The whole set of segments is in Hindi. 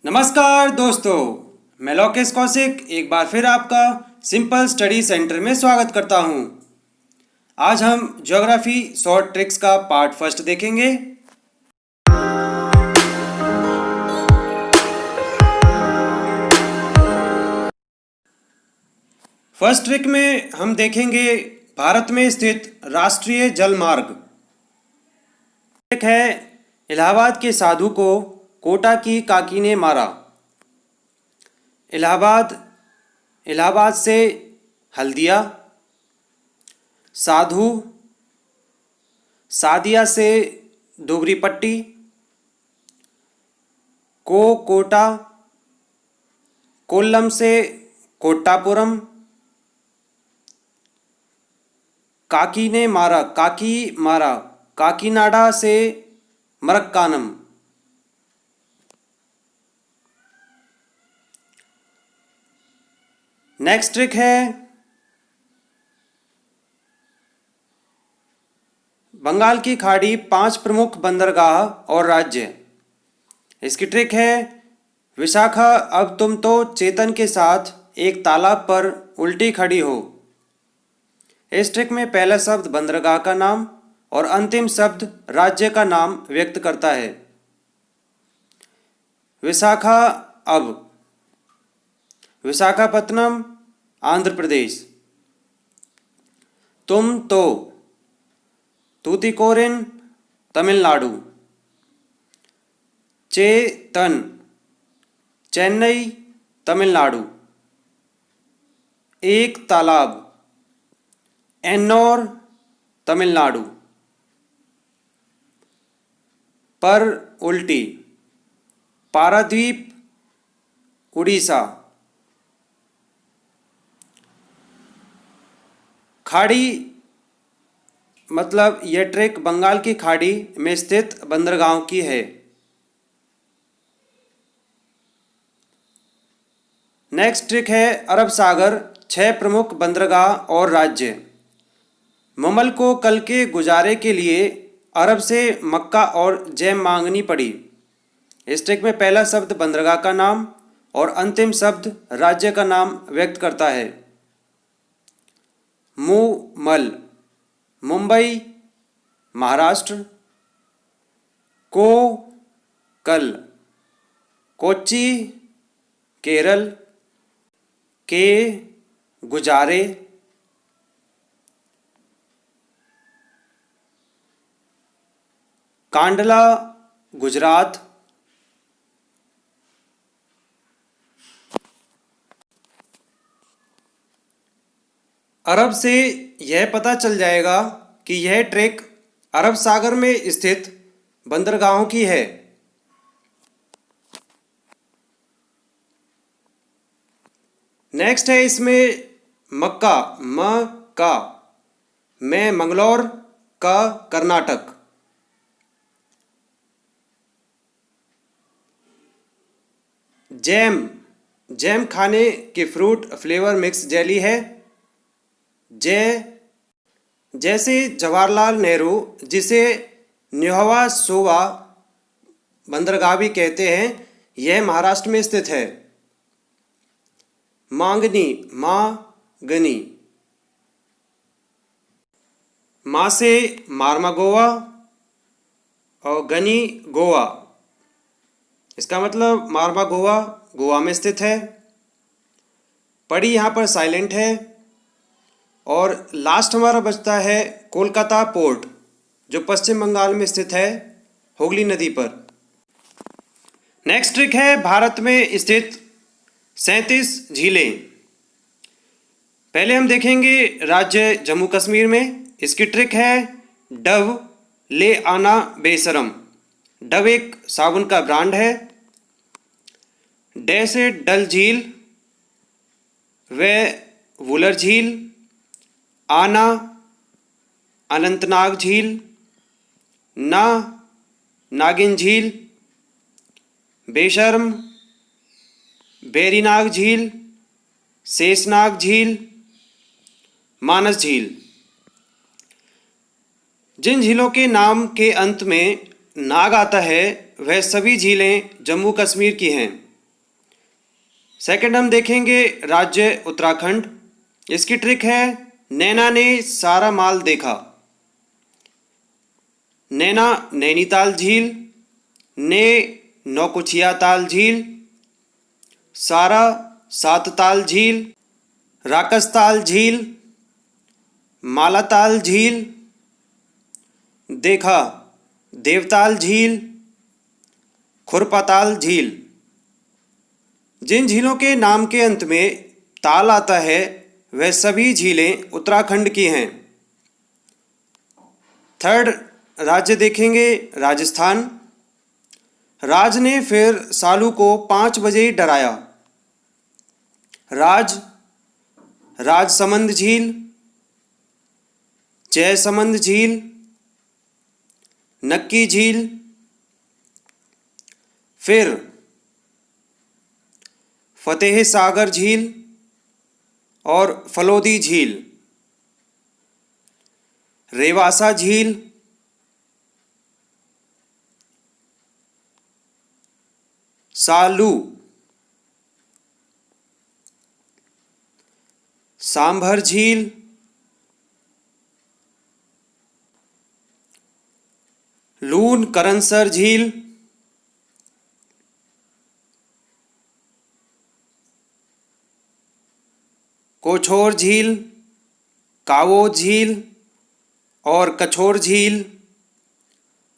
नमस्कार दोस्तों, मैं लोकेश कौशिक एक बार फिर आपका सिंपल स्टडी सेंटर में स्वागत करता हूं। आज हम ज्योग्राफी शॉर्ट ट्रिक्स का पार्ट फर्स्ट देखेंगे। फर्स्ट ट्रिक में हम देखेंगे भारत में स्थित राष्ट्रीय जल मार्ग। ट्रिक है इलाहाबाद के साधु को कोटा की काकी ने मारा। इलाहाबाद से हल्दिया, साधु, सादिया से डोगरी पट्टी, कोटा, कोल्लम से कोट्टापुरम, काकी मारा, काकीनाडा से मरक्कानम। नेक्स्ट ट्रिक है बंगाल की खाड़ी 5 प्रमुख बंदरगाह और राज्य। इसकी ट्रिक है विशाखा अब तुम तो चेतन के साथ एक तालाब पर उल्टी खड़ी हो। इस ट्रिक में पहला शब्द बंदरगाह का नाम और अंतिम शब्द राज्य का नाम व्यक्त करता है। विशाखा अब, विशाखापत्तनम आंध्र प्रदेश। तुम तो, तूतीकोरिन तमिलनाडु। चेतन, चेन्नई तमिलनाडु। एक तालाब, एन्नोर तमिलनाडु। पर उल्टी, पारादीप उड़ीसा। खाड़ी मतलब यह ट्रिक बंगाल की खाड़ी में स्थित बंदरगाहों की है। नेक्स्ट ट्रिक है अरब सागर 6 प्रमुख बंदरगाह और राज्य। ममल को कल के गुजारे के लिए अरब से मक्का और जैम मांगनी पड़ी। इस ट्रिक में पहला शब्द बंदरगाह का नाम और अंतिम शब्द राज्य का नाम व्यक्त करता है। मुमल, मुंबई महाराष्ट्र। कल, कोच्चि केरल। के गुजारे, कांडला गुजरात। अरब से यह पता चल जाएगा कि यह ट्रिक अरब सागर में स्थित बंदरगाहों की है। नेक्स्ट है इसमें मक्का, का में मंगलौर का कर्नाटक। जैम खाने की फ्रूट फ्लेवर मिक्स जेली है। जैसे जवाहरलाल नेहरू जिसे न्योहवा सोवा बंदरगाह भी कहते हैं, यह महाराष्ट्र में स्थित है। मांगनी, गनी। माँ से मारमा गोवा और गनी गोवा। इसका मतलब मारमा गोवा में स्थित है। पड़ी यहाँ पर साइलेंट है। और लास्ट हमारा बचता है कोलकाता पोर्ट, जो पश्चिम बंगाल में स्थित है हुगली नदी पर। नेक्स्ट ट्रिक है भारत में स्थित 37 झीलें। पहले हम देखेंगे राज्य जम्मू कश्मीर में। इसकी ट्रिक है डव ले आना बेशरम। डव एक साबुन का ब्रांड है। डे से डल झील, व वुलर झील। आना अनंतनाग झील। नागिन झील। बेशर्म बेरीनाग झील। शेषनाग झील। मानस झील। जिन झीलों के नाम के अंत में नाग आता है वह सभी झीलें जम्मू कश्मीर की हैं। सेकंड हम देखेंगे राज्य उत्तराखंड। इसकी ट्रिक है नैना ने सारा माल देखा। नैना नैनीताल झील, ने नौकुचिया ताल झील, सारा सातताल झील, राकसताल झील, मालाताल झील, देखा देवताल झील, खुरपाताल झील। जिन झीलों के नाम के अंत में ताल आता है वह सभी झीलें उत्तराखंड की हैं। थर्ड राज्य देखेंगे राजस्थान। राज ने फिर सालू को 5 बजे ही डराया। राजसमंद झील, जयसमंद झील, नक्की झील, फिर फतेह सागर झील और फलोदी झील, रेवासा झील, सालू, सांभर झील, लून करनसर झील, कोछोर झील, कावो झील और कछोर झील,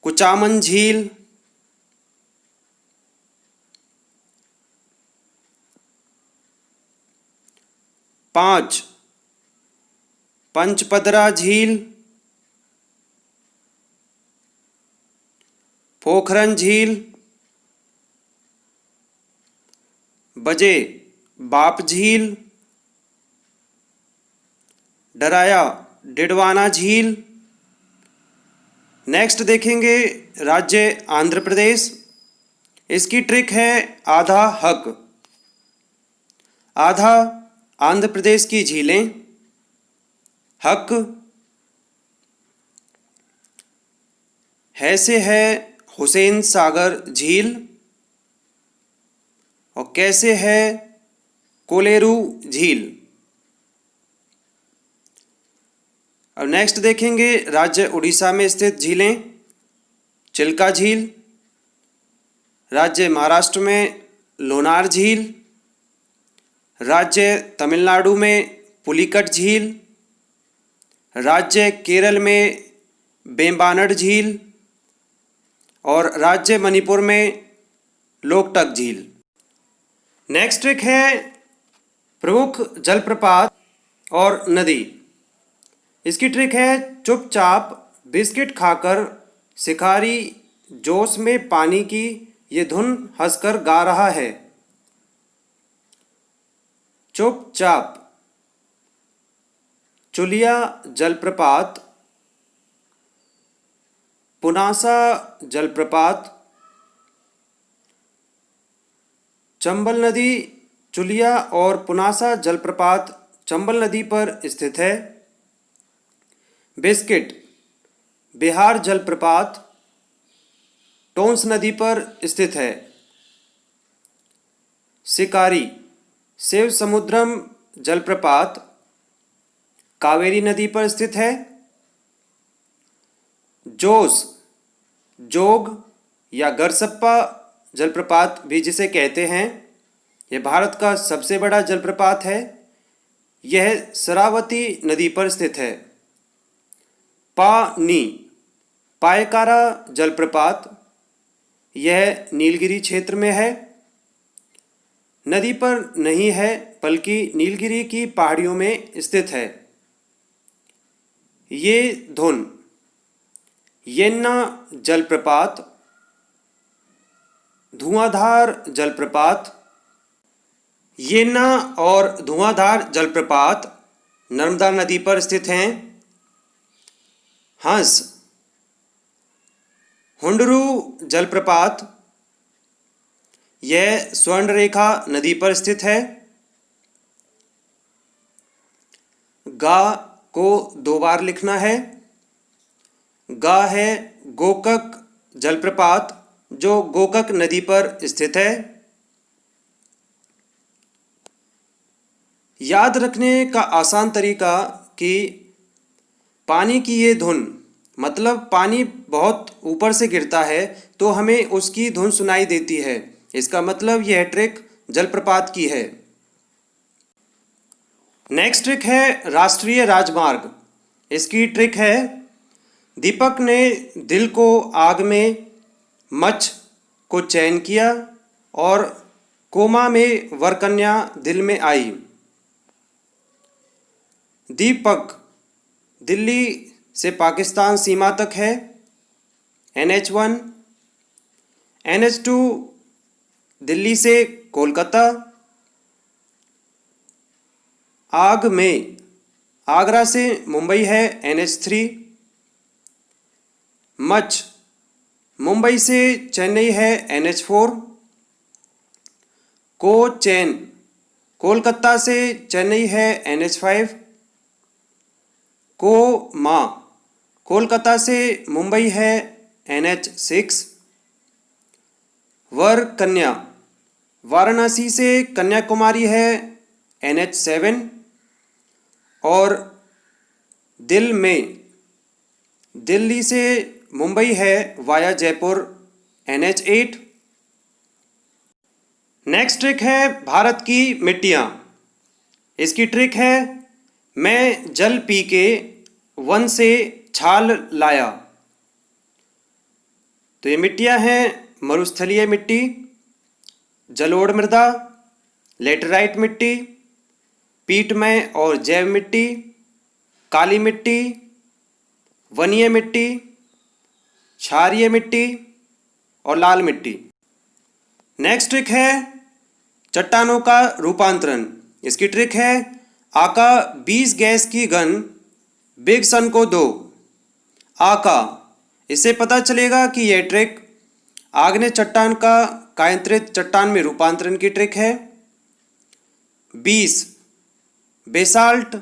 कुचामन झील, पाँच पंचपदरा झील, पोखरन झील, बजे बाप झील, डराया डिडवाना झील। नेक्स्ट देखेंगे राज्य आंध्र प्रदेश। इसकी ट्रिक है आधा हक। आधा आंध्र प्रदेश की झीलें, हक है से है हुसैन सागर झील और कैसे है कोलेरू झील। अब नेक्स्ट देखेंगे राज्य उड़ीसा में स्थित झीलें। चिल्का झील, राज्य महाराष्ट्र में लोनार झील, राज्य तमिलनाडु में पुलिकट झील, राज्य केरल में बेम्बानड झील और राज्य मणिपुर में लोकटक झील। नेक्स्ट ट्रिक है प्रमुख जलप्रपात और नदी। इसकी ट्रिक है चुपचाप बिस्किट खाकर शिकारी जोश में पानी की ये धुन हंसकर गा रहा है। चुपचाप। चुलिया जलप्रपात, पुनासा जलप्रपात, चंबल नदी। चुलिया और पुनासा जलप्रपात चंबल नदी पर स्थित है। बिस्किट बिहार जलप्रपात टोंस नदी पर स्थित है। शिकारी शिव समुद्रम जलप्रपात कावेरी नदी पर स्थित है। जोस जोग या गरसप्पा जलप्रपात भी जिसे कहते हैं, यह भारत का सबसे बड़ा जलप्रपात है। यह शरावती नदी पर स्थित है। पानी पायकारा जलप्रपात, यह नीलगिरी क्षेत्र में है। नदी पर नहीं है बल्कि नीलगिरी की पहाड़ियों में स्थित है। ये धुन येन्ना जलप्रपात, धुआंधार जलप्रपात। येन्ना और धुआंधार जलप्रपात नर्मदा नदी पर स्थित हैं। हंस हुंडरू जलप्रपात, यह स्वर्णरेखा नदी पर स्थित है। गा को 2 बार लिखना है। गा है गोकक जलप्रपात जो गोकक नदी पर स्थित है। याद रखने का आसान तरीका कि पानी की ये धुन, मतलब पानी बहुत ऊपर से गिरता है तो हमें उसकी धुन सुनाई देती है। इसका मतलब यह ट्रिक जलप्रपात की है। नेक्स्ट ट्रिक है राष्ट्रीय राजमार्ग। इसकी ट्रिक है, दीपक ने दिल को आग में, मच को चैन किया और कोमा में वरकन्या दिल में आई। दीपक दिल्ली से पाकिस्तान सीमा तक है, NH1। NH2 दिल्ली से कोलकाता। आग में आगरा से मुंबई है, NH3। मच मुंबई से चेन्नई है, NH4। को चैन कोलकाता से चेन्नई है, NH5। को मा कोलकाता से मुंबई है, NH6। वर कन्या वाराणसी से कन्याकुमारी है, NH7। और दिल में दिल्ली से मुंबई है via Jaipur, NH8। Next trick है भारत की मिट्टियाँ। इसकी ट्रिक है, मैं जल पी के वन से छाल लाया। तो ये मिट्टियाँ हैं मरुस्थलीय मिट्टी, जलोढ़ मृदा, लेटराइट मिट्टी, पीटमय और जैव मिट्टी, काली मिट्टी, वनीय मिट्टी, क्षारीय मिट्टी और लाल मिट्टी। नेक्स्ट ट्रिक है चट्टानों का रूपांतरण। इसकी ट्रिक है, आका 20 गैस की गन बिग सन को दो। आका, इससे पता चलेगा कि यह ट्रिक आग्नेय चट्टान का कायांतरित चट्टान में रूपांतरण की ट्रिक है। 20 बेसाल्ट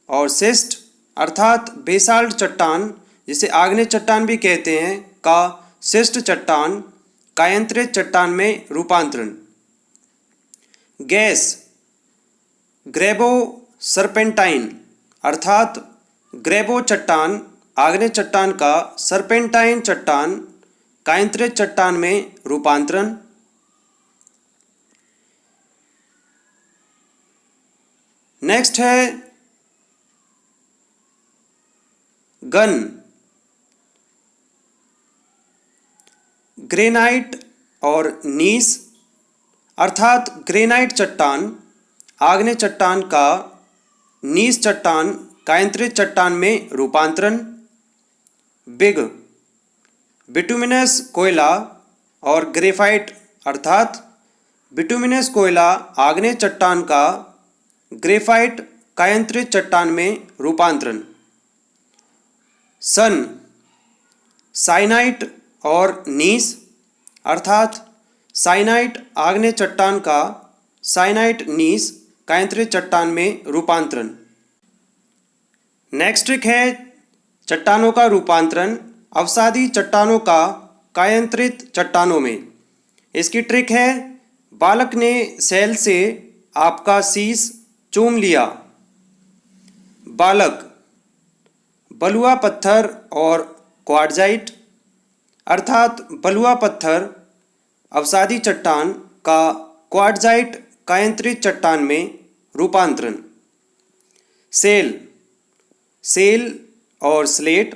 और सिस्ट, अर्थात बेसाल्ट चट्टान जिसे आग्नेय चट्टान भी कहते हैं का सिस्ट चट्टान कायांतरित चट्टान में रूपांतरण। गैस ग्रेबो सरपेंटाइन, अर्थात ग्रेबो चट्टान आग्नेय चट्टान का सरपेंटाइन चट्टान कायांतरित चट्टान में रूपांतरण। नेक्स्ट है गन ग्रेनाइट और नीस, अर्थात ग्रेनाइट चट्टान आग्नेय चट्टान का नीस चट्टान कायांतरित चट्टान में रूपांतरण। बिग बिटुमिनस कोयला और ग्रेफाइट, अर्थात बिटुमिनस कोयला आग्नेय चट्टान का ग्रेफाइट कायांतरित चट्टान में रूपांतरण। सन साइनाइट और नीस, अर्थात साइनाइट आग्नेय चट्टान का साइनाइट नीस कायांतरित चट्टान में रूपांतरण। नेक्स्ट ट्रिक है चट्टानों का रूपांतरण अवसादी चट्टानों का कायांतरित चट्टानों में। इसकी ट्रिक है, बालक ने सैल से आपका शीश चूम लिया। बालक बलुआ पत्थर और क्वार्टजाइट, अर्थात बलुआ पत्थर अवसादी चट्टान का क्वार्टजाइट कायांतरित चट्टान में रूपांतरण। सेल सेल और स्लेट,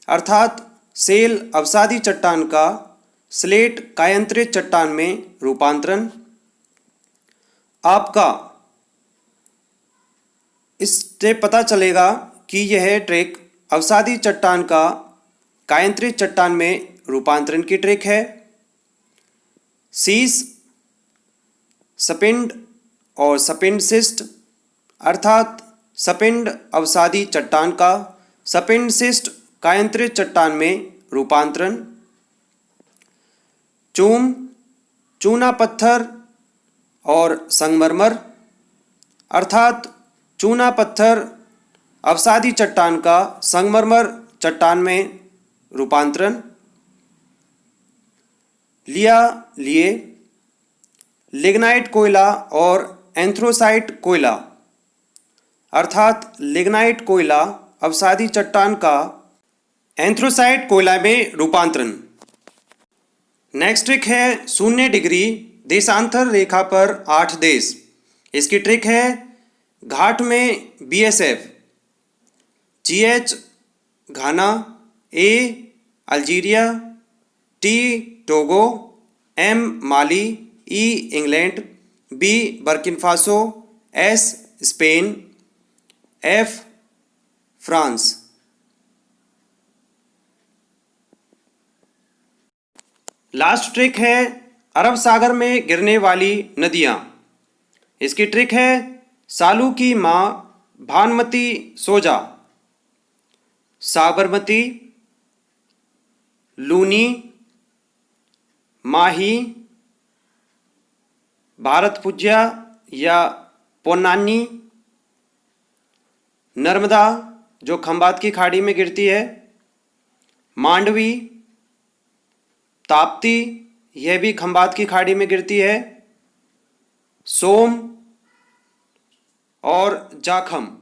अर्थात सेल अवसादी चट्टान का स्लेट कायांतरित चट्टान में रूपांतरण। आपका, इससे पता चलेगा कि यह ट्रिक अवसादी चट्टान का कायांतरित चट्टान में रूपांतरण की ट्रिक है। शीश सपिंड और सपिंड सिस्ट, अर्थात सपिंड अवसादी चट्टान का सपिंड सिस्ट कायांतरित चट्टान में रूपांतरण। चूम चूना पत्थर और संगमरमर, अर्थात चूना पत्थर अवसादी चट्टान का संगमरमर चट्टान में रूपांतरण। लिया लिए लिग्नाइट कोयला और एंथ्रोसाइट कोयला, अर्थात लिग्नाइट कोयला अवसादी चट्टान का एंथ्रोसाइट कोयला में रूपांतरण। नेक्स्ट ट्रिक है 0 डिग्री देशांतर रेखा पर 8 देश। इसकी ट्रिक है घाट में BSF, GH Ghana, A Algeria, T Togo, M Mali, E England, B बर्किनफासो, S Spain, F France. Last trick है अरब सागर में गिरने वाली नदियां। इसकी ट्रिक है सालू की मां भानमती सोजा, साबरमती, लूनी, माही, भारतपुजा या पोन्नानी, नर्मदा जो खंबात की खाड़ी में गिरती है, मांडवी, ताप्ती यह भी खंबात की खाड़ी में गिरती है, सोम और जाखम।